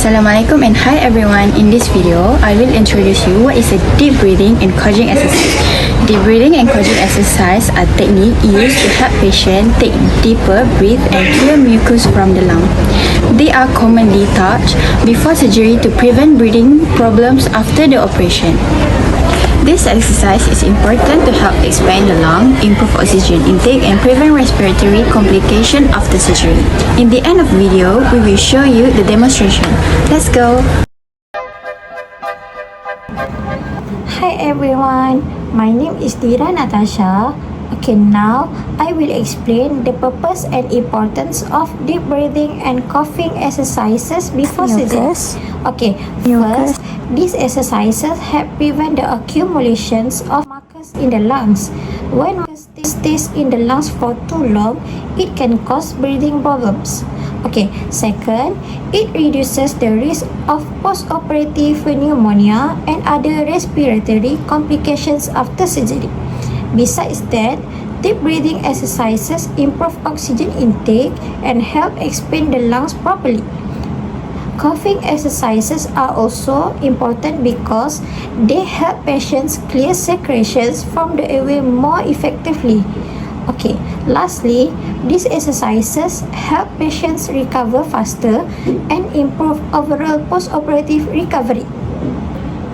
Assalamualaikum and hi everyone. In this video, I will introduce you what is a deep breathing and coaching exercise. Deep breathing and coaching exercise are techniques used to help patients take deeper breath and clear mucus from the lung. They are commonly taught before surgery to prevent breathing problems after the operation. This exercise is important to help expand the lung, improve oxygen intake, and prevent respiratory complications after surgery. In the end of the video, we will show you the demonstration. Let's go! Hi everyone, my name is Dira Natasha. Okay, now I will explain the purpose and importance of deep breathing and coughing exercises before surgery. Okay, first, these exercises help prevent the accumulations of mucus in the lungs. When mucus stays in the lungs for too long, it can cause breathing problems. Okay, second, it reduces the risk of post-operative pneumonia and other respiratory complications after surgery. Besides that, deep breathing exercises improve oxygen intake and help expand the lungs properly. Coughing exercises are also important because they help patients clear secretions from the airway more effectively. Okay, lastly, these exercises help patients recover faster and improve overall post-operative recovery.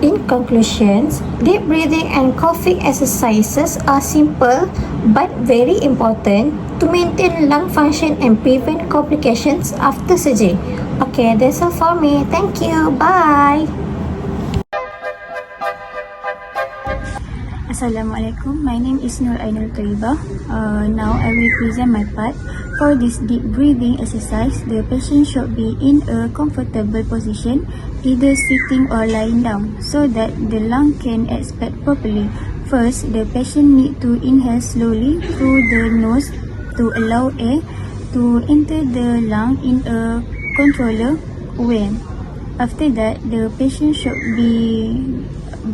In conclusions, deep breathing and coughing exercises are simple but very important to maintain lung function and prevent complications after surgery. Okay, that's all for me. Thank you. Bye. Assalamualaikum. My name is Nur Ainul Toibah. Now I will present my part. For this deep breathing exercise, the patient should be in a comfortable position, either sitting or lying down, so that the lung can expand properly. First, the patient need to inhale slowly through the nose to allow air to enter the lung in a controlled way. After that, the patient should be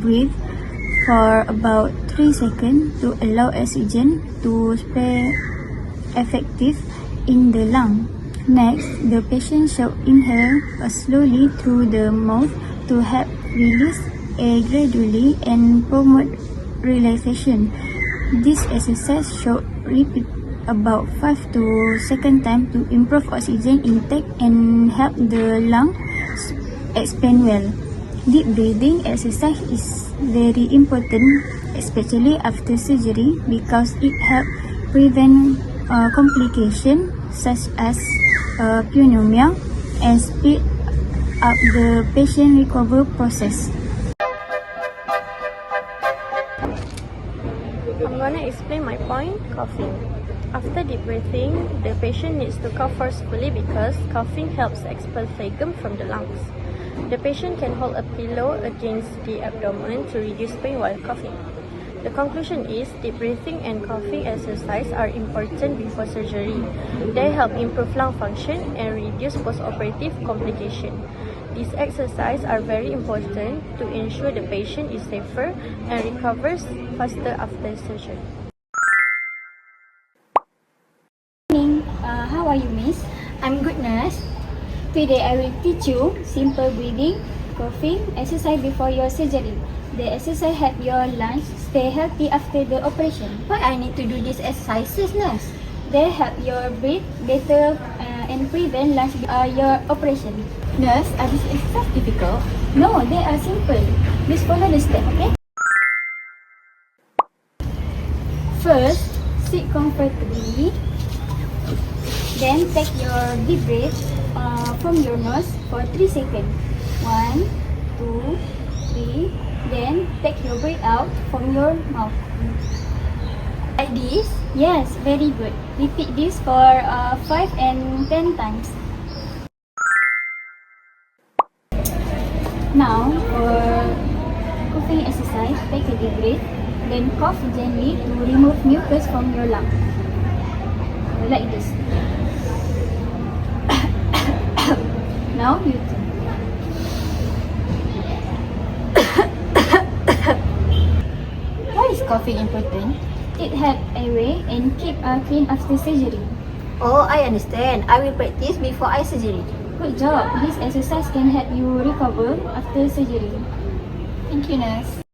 breathe for about 3 seconds to allow oxygen to spread effective in the lung. Next, the patient should inhale slowly through the mouth to help release air gradually and promote relaxation. This exercise should repeat about 5 to 7 times to improve oxygen intake and help the lung expand well. Deep breathing exercise is very important, especially after surgery, because it helps prevent complications such as pneumonia and speed up the patient recovery process. I'm gonna explain my point, coughing. After deep breathing, the patient needs to cough forcefully because coughing helps expel phlegm from the lungs. The patient can hold a pillow against the abdomen to reduce pain while coughing. The conclusion is deep breathing and coughing exercise are important before surgery. They help improve lung function and reduce post-operative complications. These exercises are very important to ensure the patient is safer and recovers faster after surgery. How are you, miss? I'm good, nurse. Today I will teach you simple breathing, coughing exercise before your surgery. The exercise help your lungs stay healthy after the operation. Why I need to do these exercises, nurse? They help your breathe better and prevent your operation. Nurse, are these exercises difficult? No, they are simple. Please follow the step, okay? First, sit comfortably. Then take your deep breath from your nose for 3 seconds. 1, 2, 3. Then take your breath out from your mouth. Like this? Yes, very good. Repeat this for 5 and 10 times. Now, for coughing exercise, take a deep breath. Then cough gently to remove mucus from your lung. Like this. Now you turn. Why is coughing important? It helps airway and keep clean after surgery. Oh, I understand. I will practice before I surgery. Good job. This exercise can help you recover after surgery. Thank you, nurse.